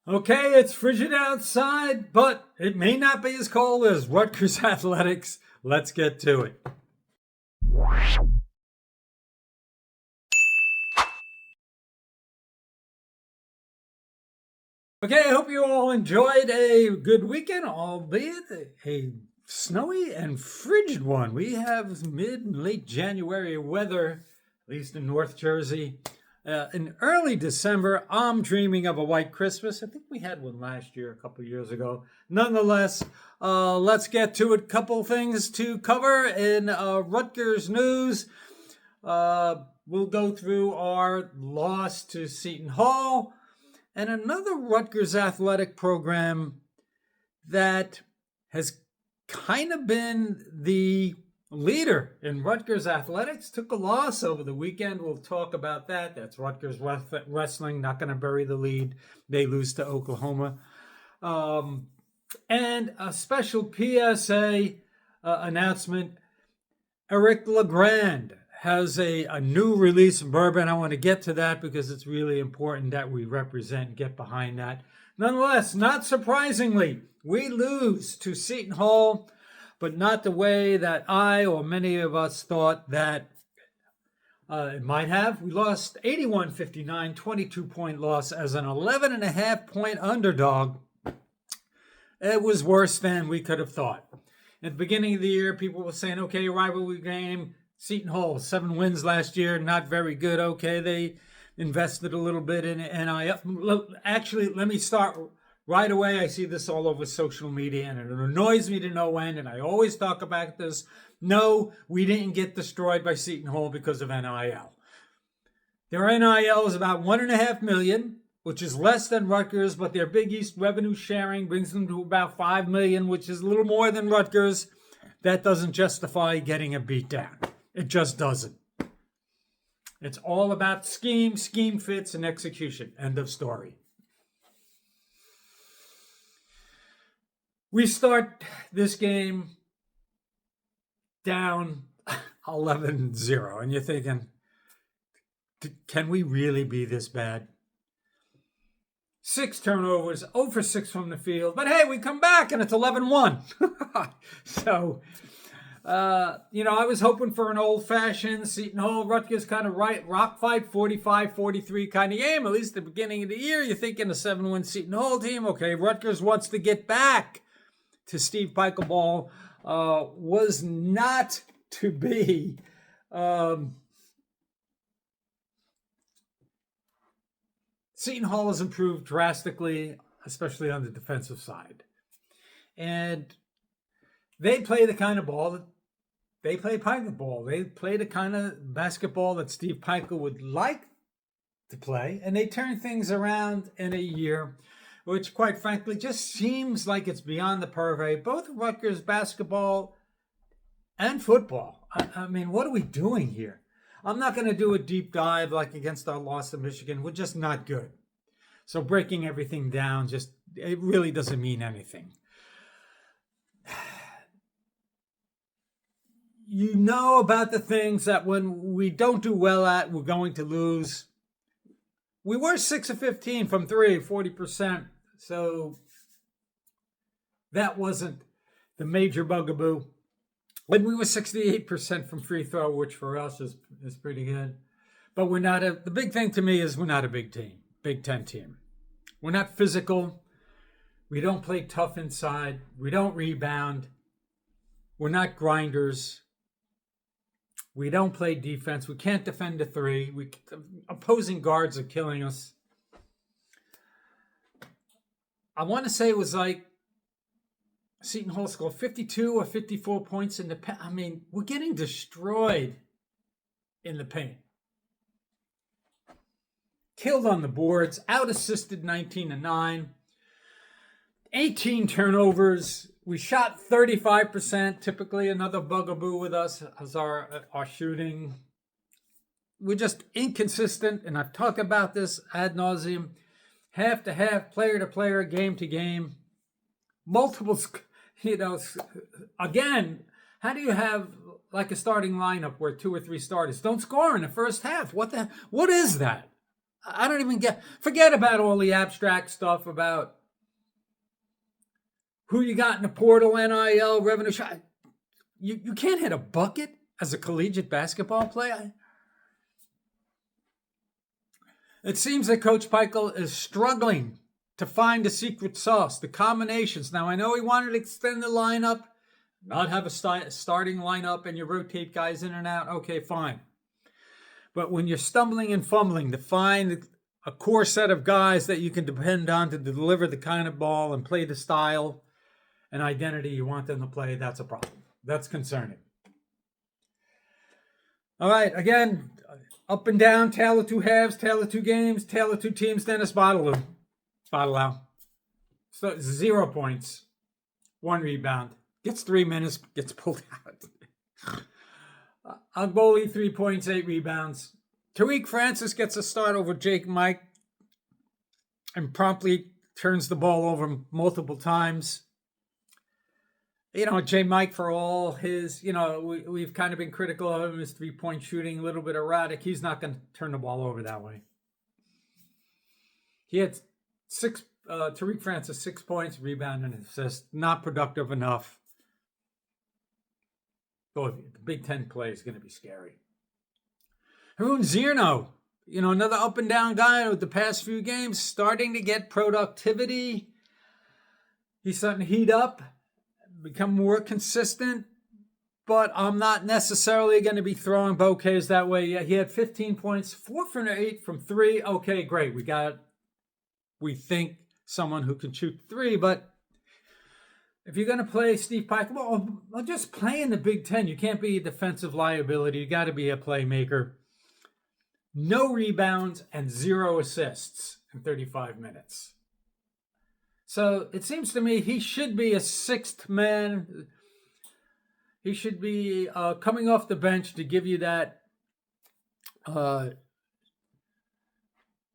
Okay, it's frigid outside, but it may not be as cold as Rutgers athletics. Let's get to it. Okay, I hope you all enjoyed a good weekend, albeit a snowy and frigid one. We have mid and late January weather, at least in North Jersey. In early December, I'm dreaming of a white Christmas. I think we had one last year, a couple years ago. Nonetheless, let's get to it. Couple things to cover in Rutgers news. We'll go through our loss to Seton Hall and another Rutgers athletic program that has kind of been the leader in Rutgers athletics took a loss over the weekend. We'll talk about that. That's Rutgers wrestling, not going to bury the lead. They lose to Oklahoma. And a special PSA announcement. Eric Legrand has a new release of Bourbon. I want to get to that because it's really important that we represent and get behind that. Nonetheless, not surprisingly, we lose to Seton Hall, but not the way that I or many of us thought that it might have. We lost 81-59, 22-point loss as an 11.5-point underdog. It was worse than we could have thought. At the beginning of the year, people were saying, okay, rivalry game, Seton Hall, 7 wins last year, not very good. Okay, they invested a little bit in NIL. Actually, let me start right away. I see this all over social media, and it annoys me to no end, and I always talk about this. No, we didn't get destroyed by Seton Hall because of NIL. Their NIL is about $1.5 million, which is less than Rutgers, but their Big East revenue sharing brings them to about $5 million, which is a little more than Rutgers. That doesn't justify getting a beat down. It just doesn't. It's all about scheme fits, and execution. End of story. We start this game down 11-0, and you're thinking, can we really be this bad? 6 turnovers, 0 for 6 from the field. But hey, we come back and it's 11-1. So, I was hoping for an old-fashioned Seton Hall, Rutgers kind of rock fight, 45-43 kind of game. At least at the beginning of the year, you're thinking a 7-win Seton Hall team. Okay, Rutgers wants to get back to Steve Pickleball. Was not to be. Seton Hall has improved drastically, especially on the defensive side. And they play the kind of ball that they play Pickleball. They play the kind of basketball that Steve Pikel would like to play. And they turn things around in a year, which quite frankly just seems like it's beyond the purvey. Both Rutgers basketball and football. I mean, what are we doing here? I'm not going to do a deep dive like against our loss to Michigan. We're just not good. So breaking everything down, it really doesn't mean anything. You know about the things that when we don't do well at, we're going to lose. We were 6 of 15 from 3, 40%. So that wasn't the major bugaboo. When we were 68% from free throw, which for us is pretty good. But the big thing to me is we're not a big team, Big Ten team. We're not physical. We don't play tough inside. We don't rebound. We're not grinders. We don't play defense. We can't defend a 3. Opposing guards are killing us. I want to say it was like Seton Hall scored 52 or 54 points in the paint. I mean, we're getting destroyed in the paint. Killed on the boards, out-assisted 19-9. 18 turnovers. We shot 35%, typically another bugaboo with us as our shooting. We're just inconsistent, and I've talked about this ad nauseum. Half to half, player to player, game to game. Multiple, again, how do you have like a starting lineup where 2 or 3 starters don't score in the first half? What is that? I don't even forget about all the abstract stuff about who you got in the portal, NIL, revenue shot. You can't hit a bucket as a collegiate basketball player. It seems that Coach Peichel is struggling to find the secret sauce, the combinations. Now, I know he wanted to extend the lineup, not have a starting lineup and you rotate guys in and out. Okay, fine. But when you're stumbling and fumbling to find a core set of guys that you can depend on to deliver the kind of ball and play the style and identity you want them to play, that's a problem. That's concerning. All right, again, up and down, tale of two halves, tale of two games, tale of two teams. Dennis Bottle out. So 0 points, 1 rebound, gets 3 minutes, gets pulled out. Agboli, 3 points, 8 rebounds. Tariq Francis gets a start over Jake Mike and promptly turns the ball over multiple times. Jay Mike, for all his, we've kind of been critical of him, his 3-point shooting, a little bit erratic. He's not going to turn the ball over that way. He had Tariq Francis, 6 points, rebound, and assist. Not productive enough. The Big Ten play is going to be scary. Harun Zierno, another up and down guy with the past few games, starting to get productivity. He's starting to heat up, become more consistent, but I'm not necessarily going to be throwing bouquets that way yet. He had 15 points, 4 for 8 from 3. Okay, great. We think someone who can shoot 3, but if you're going to play Steve Peichel, well, just play in the Big Ten. You can't be a defensive liability. You got to be a playmaker. No rebounds and 0 assists in 35 minutes. So it seems to me he should be a sixth man. He should be coming off the bench to give you that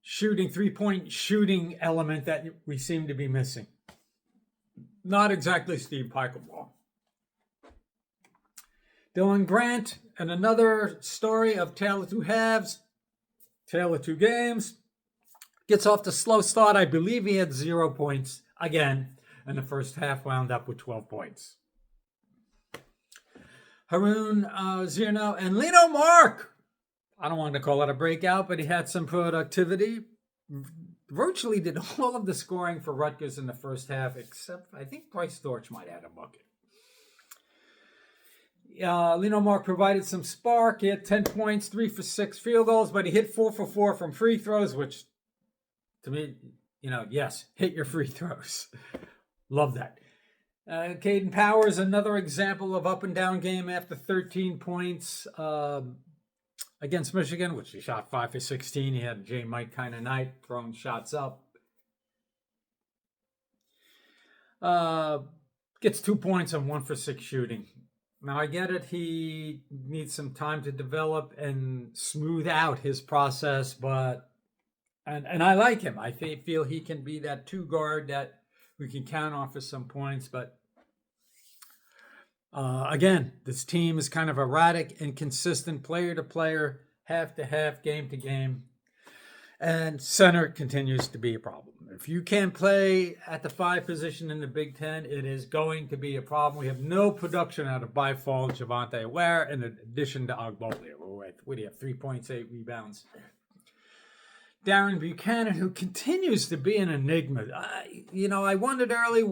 shooting, 3-point shooting element that we seem to be missing. Not exactly Steve Peichel ball. Dylan Grant, and another story of tale of two halves, tale of two games. Gets off the slow start. I believe he had 0 points again in the first half, wound up with 12 points. Harun Zierno and Lino Mark. I don't want to call it a breakout, but he had some productivity. Virtually did all of the scoring for Rutgers in the first half, except I think Bryce Dortch might add a bucket. Lino Mark provided some spark. He had 10 points, 3 for 6 field goals, but he hit 4 for 4 from free throws, which to me, yes, hit your free throws. Love that. Caden Powers, another example of up and down game after 13 points against Michigan, which he shot 5 for 16. He had a J. Mike kind of night, throwing shots up. Gets 2 points on 1 for 6 shooting. Now, I get it. He needs some time to develop and smooth out his process, but and I like him. I feel he can be that 2 guard that we can count on for some points, but again, this team is kind of erratic, inconsistent, player to player, half to half, game to game. And center continues to be a problem. If you can't play at the 5 position in the Big Ten, it is going to be a problem. We have no production out of Byfall, Javante Ware, in addition to Agboli. What do you have? 3 points, 8 rebounds. Darren Buchanan, who continues to be an enigma. I wondered early,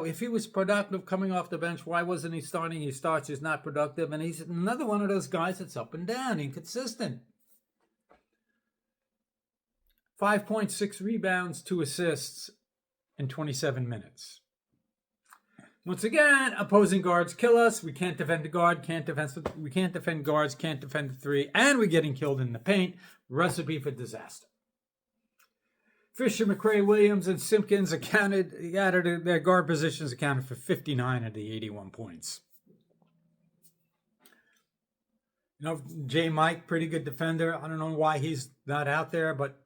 if he was productive coming off the bench, why wasn't he starting? He starts, he's not productive, and he's another one of those guys that's up and down, inconsistent. 5.6 rebounds, 2 assists in 27 minutes. Once again, opposing guards kill us. We can't defend the guard, we can't defend guards, can't defend the 3, and we're getting killed in the paint. Recipe for disaster. Fisher, McRae, Williams, and Simpkins their guard positions accounted for 59 of the 81 points. J. Mike, pretty good defender. I don't know why he's not out there, but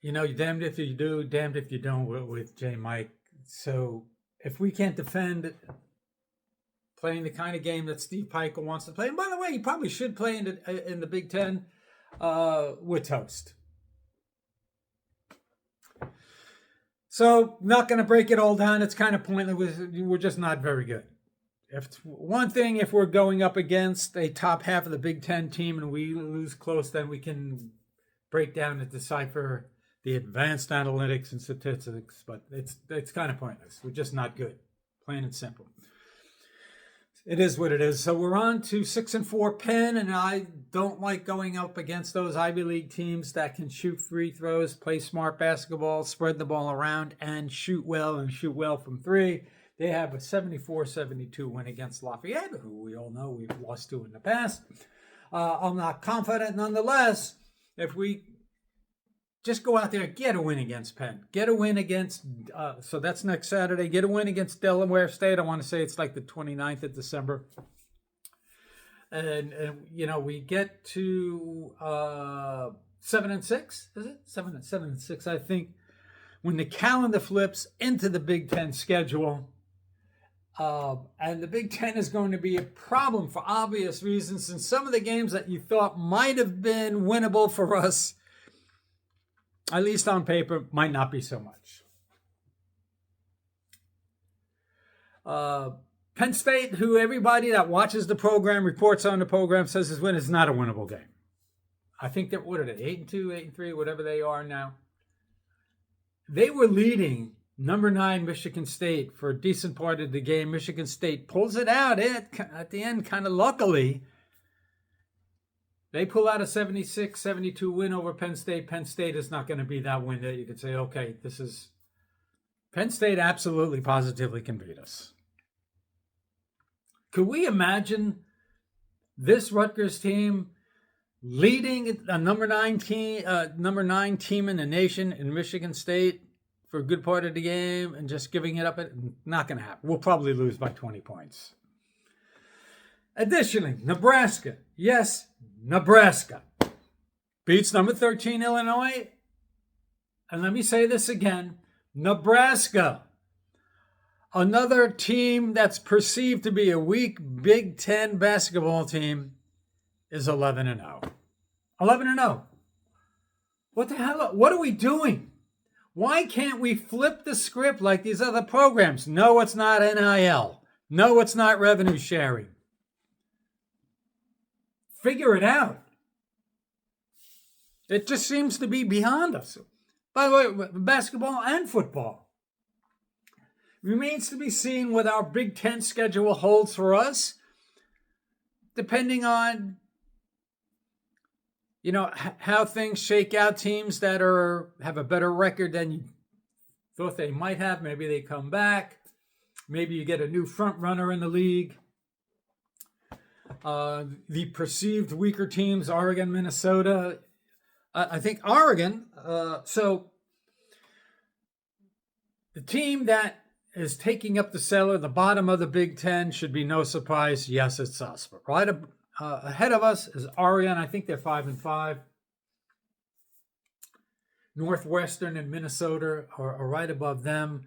damned if you do, damned if you don't with J. Mike. So if we can't defend playing the kind of game that Steve Pikiell wants to play. And by the way, he probably should play in the Big Ten. We're toast. So, not going to break it all down. It's kind of pointless. We're just not very good. If we're going up against a top half of the Big Ten team and we lose close, then we can break down and decipher the advanced analytics and statistics. But it's kind of pointless. We're just not good. Plain and simple. It is what it is. So we're on to 6-4 Penn, and I don't like going up against those Ivy League teams that can shoot free throws, play smart basketball, spread the ball around, and shoot well from three. They have a 74-72 win against Lafayette, who we all know we've lost to in the past. I'm not confident nonetheless. If we just go out there, get a win against Penn. Get a win against, so that's next Saturday. Get a win against Delaware State. I want to say it's like the 29th of December. And we get to 7-6, is it? 7-6, I think. When the calendar flips into the Big Ten schedule, and the Big Ten is going to be a problem for obvious reasons. And some of the games that you thought might have been winnable for us, at least on paper, might not be so much. Penn State, who everybody that watches the program, reports on the program, says is win, is not a winnable game. I think they're, 8-2, 8-3, whatever they are now. They were leading number 9 Michigan State for a decent part of the game. Michigan State pulls it out at the end, kind of luckily. They pull out a 76-72 win over Penn State. Penn State is not going to be that win that you could say, okay, this is... Penn State absolutely, positively can beat us. Could we imagine this Rutgers team leading a number 9 team in the nation in Michigan State for a good part of the game and just giving it up? Not going to happen. We'll probably lose by 20 points. Additionally, Nebraska. Yes, Nebraska beats number 13 Illinois. And let me say this again. Nebraska, another team that's perceived to be a weak Big Ten basketball team, is 11-0. 11-0. What the hell? What are we doing? Why can't we flip the script like these other programs? No, it's not NIL. No, it's not revenue sharing. Figure it out. It just seems to be beyond us. By the way, basketball and football. Remains to be seen what our Big Ten schedule holds for us, depending on, how things shake out. Teams that have a better record than you thought they might have, maybe they come back. Maybe you get a new front runner in the league. The perceived weaker teams, Oregon, Minnesota. I think Oregon, so the team that is taking up the cellar, the bottom of the Big Ten, should be no surprise. Yes, it's us. But right ahead of us is Oregon. I think they're 5-5. Northwestern and Minnesota are right above them.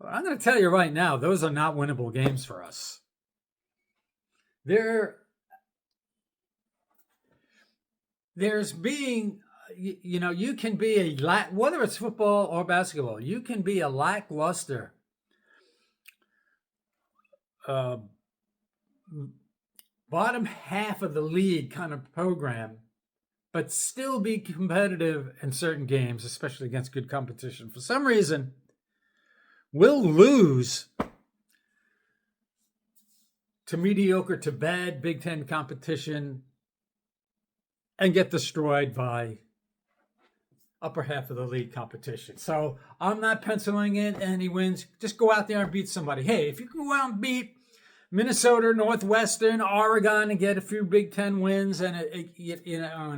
But I'm going to tell you right now, those are not winnable games for us. There's being, you can be whether it's football or basketball, you can be a lackluster bottom half of the league kind of program, but still be competitive in certain games, especially against good competition. For some reason, we'll lose to mediocre to bad Big Ten competition and get destroyed by upper half of the league competition. So I'm not penciling in any wins. Just go out there and beat somebody. Hey, if you can go out and beat Minnesota, Northwestern, Oregon, and get a few Big Ten wins and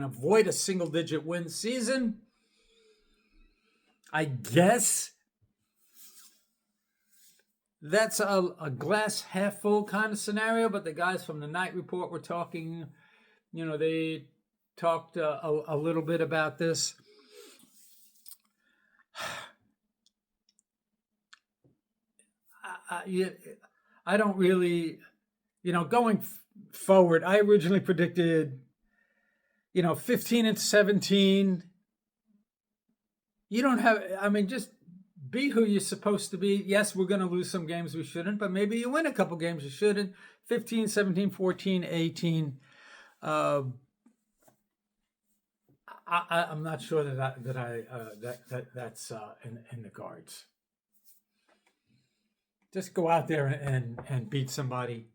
avoid a single-digit win season, I guess that's a glass half full kind of scenario. But the guys from the night report were talking, they talked a little bit about this. I don't really going forward, I originally predicted, 15-17. You don't have, just be who you're supposed to be. Yes, we're going to lose some games we shouldn't, but maybe you win a couple games you shouldn't. 15, 17, 14, 18. I'm not sure that's in the cards. Just go out there and beat somebody.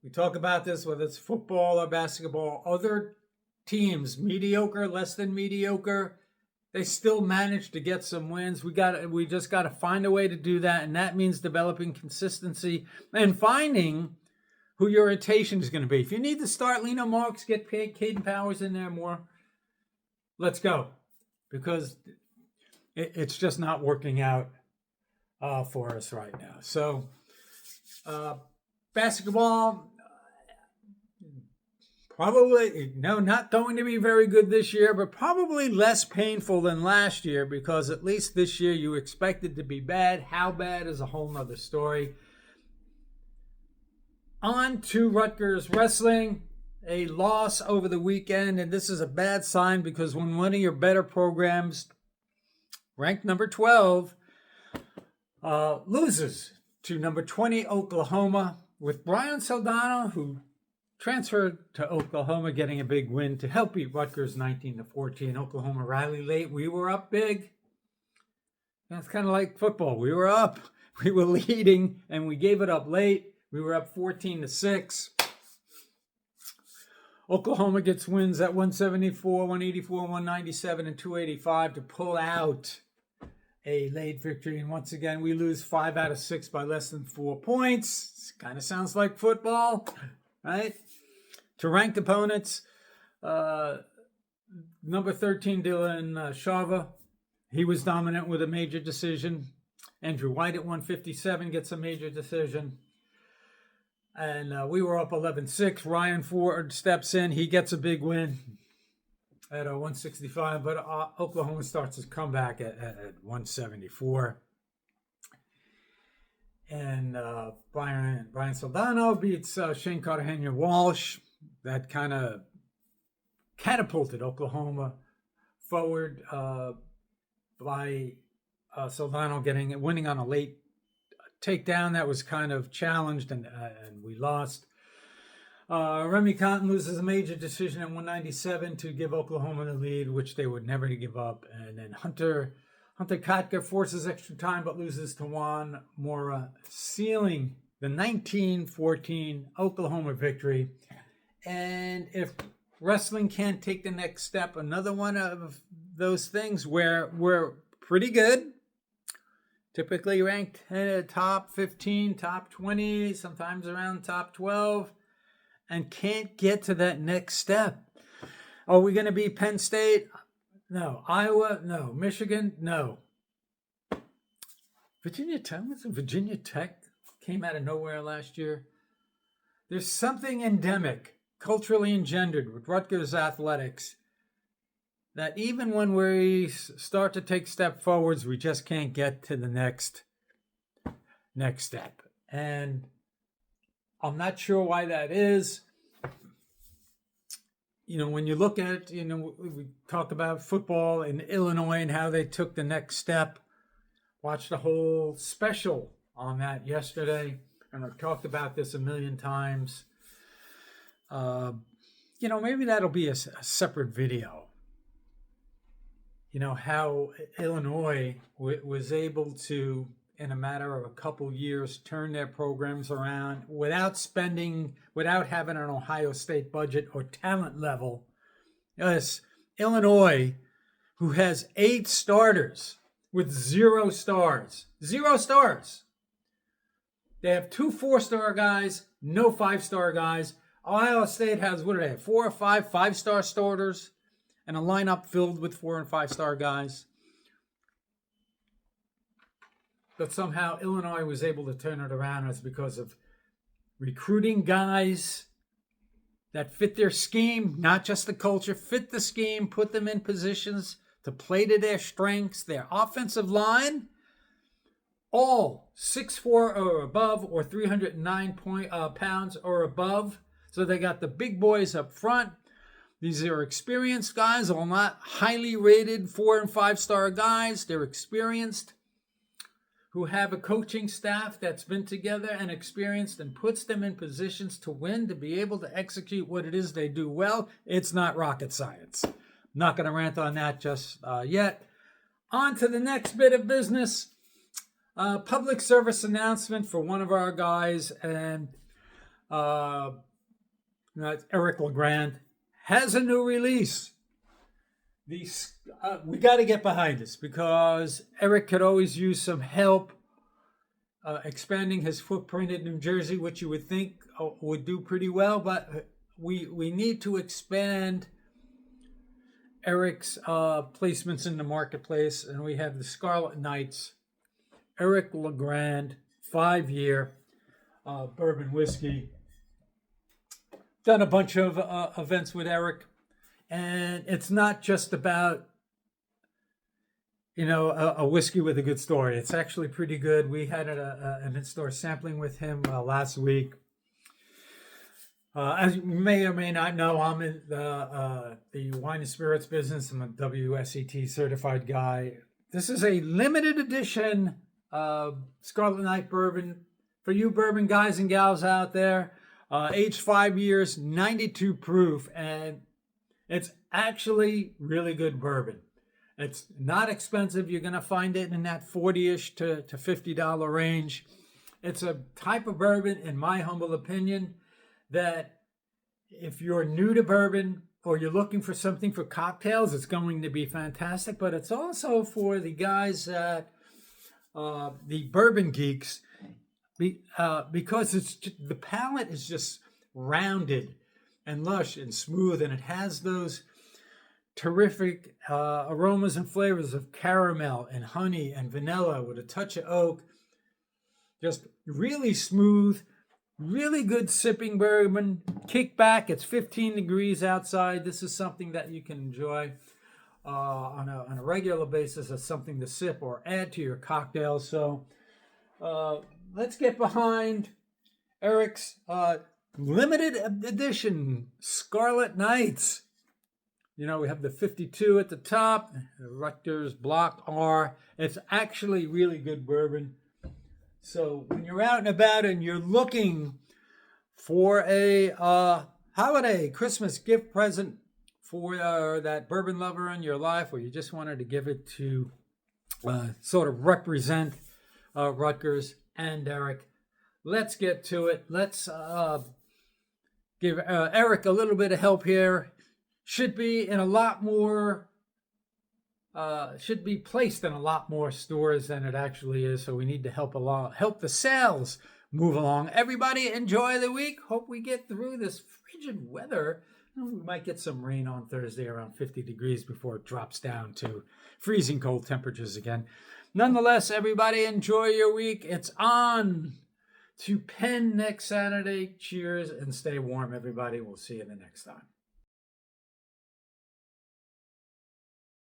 We talk about this, whether it's football or basketball. Other teams, mediocre, less than mediocre, they still manage to get some wins. We just got to find a way to do that, and that means developing consistency and finding who your rotation is going to be. If you need to start Lena Marks, get Caden Powers in there more, let's go, because it's just not working out for us right now. So basketball, probably, not going to be very good this year, but probably less painful than last year, because at least this year you expected to be bad. How bad is a whole nother story. On to Rutgers wrestling, a loss over the weekend, and this is a bad sign, because when one of your better programs, ranked number 12, loses to number 20 Oklahoma, with Brian Soldano, who transferred to Oklahoma, getting a big win to help beat Rutgers 19-14. Oklahoma rallied late. We were up big. That's kind of like football. We were up. We were leading, and we gave it up late. We were up 14-6. Oklahoma gets wins at 174, 184, 197, and 285 to pull out a late victory. And once again, we lose 5 out of 6 by less than 4 points. Kind of sounds like football, right? To ranked opponents, number 13, Dylan Shava, he was dominant with a major decision. Andrew White at 157 gets a major decision. And we were up 11-6. Ryan Ford steps in. He gets a big win at 165. But Oklahoma starts his comeback at 174. And Brian Soldano beats Shane Cartagena-Walsh. That kind of catapulted Oklahoma forward by Soldano winning on a late takedown that was kind of challenged, and we lost. Remy Cotton loses a major decision at 197 to give Oklahoma the lead, which they would never give up. And then Hunter Kotka forces extra time but loses to Juan Mora, sealing the 19-14 Oklahoma victory. And if wrestling can't take the next step, another one of those things where we're pretty good, typically ranked top 15, top 20, sometimes around top 12, and can't get to that next step. Are we going to be Penn State? No. Iowa? No. Michigan? No. Virginia Tech came out of nowhere last year. There's something endemic, culturally engendered with Rutgers athletics, that even when we start to take step forwards, we just can't get to the next step. And I'm not sure why that is. When you look at, we talk about football in Illinois and how they took the next step. Watched a whole special on that yesterday, and I've talked about this a million times. Maybe that'll be a separate video. How Illinois was able to, in a matter of a couple years, turn their programs around without having an Ohio State budget or talent level. Yes, Illinois, who has 8 starters with 0 stars. 0 stars. They have 2 4-star guys, no 5-star guys. Ohio State has, 4 or 5 5-star starters, and a lineup filled with 4 and 5-star guys. But somehow Illinois was able to turn it around. It's because of recruiting guys that fit their scheme, not just the culture, fit the scheme, put them in positions to play to their strengths. Their offensive line, all 6'4" or above, or 309 pounds or above. So they got the big boys up front. These are experienced guys, all not highly rated 4 and 5 star guys. They're experienced, who have a coaching staff that's been together and experienced and puts them in positions to win, to be able to execute what it is they do well. It's not rocket science. I'm not going to rant on that just yet. On to the next bit of business. Public service announcement for one of our guys, and Eric Legrand has a new release. We got to get behind this, because Eric could always use some help expanding his footprint in New Jersey, which you would think would do pretty well, but we need to expand Eric's placements in the marketplace, and we have the Scarlet Knights, Eric Legrand, 5-year bourbon whiskey. Done a bunch of events with Eric, and it's not just about, a whiskey with a good story. It's actually pretty good. We had an in-store sampling with him last week. As you may or may not know, I'm in the wine and spirits business. I'm a WSET certified guy. This is a limited edition Scarlet Knight bourbon for you bourbon guys and gals out there. Aged 5 years, 92 proof, and it's actually really good bourbon. It's not expensive. You're going to find it in that $40-ish to $50 range. It's a type of bourbon, in my humble opinion, that if you're new to bourbon or you're looking for something for cocktails, it's going to be fantastic. But it's also for the guys that, the bourbon geeks, because the palate is just rounded and lush and smooth, and it has those terrific aromas and flavors of caramel and honey and vanilla with a touch of oak. Just really smooth, really good sipping bourbon. Kick back. It's 15 degrees outside. This is something that you can enjoy on a regular basis as something to sip or add to your cocktail. So let's get behind Eric's limited edition Scarlet Knights. We have the 52 at the top, the Rutgers Block R. It's actually really good bourbon. So when you're out and about and you're looking for a holiday, Christmas gift present for that bourbon lover in your life, or you just wanted to give it to sort of represent Rutgers and Eric, let's get to it. Let's give Eric a little bit of help here. Should be in a lot more, should be placed in a lot more stores than it actually is. So we need to help the sales move along. Everybody enjoy the week. Hope we get through this frigid weather. We might get some rain on Thursday around 50 degrees before it drops down to freezing cold temperatures again. Nonetheless, everybody enjoy your week. It's on to Penn next Saturday. Cheers and stay warm, everybody. We'll see you the next time.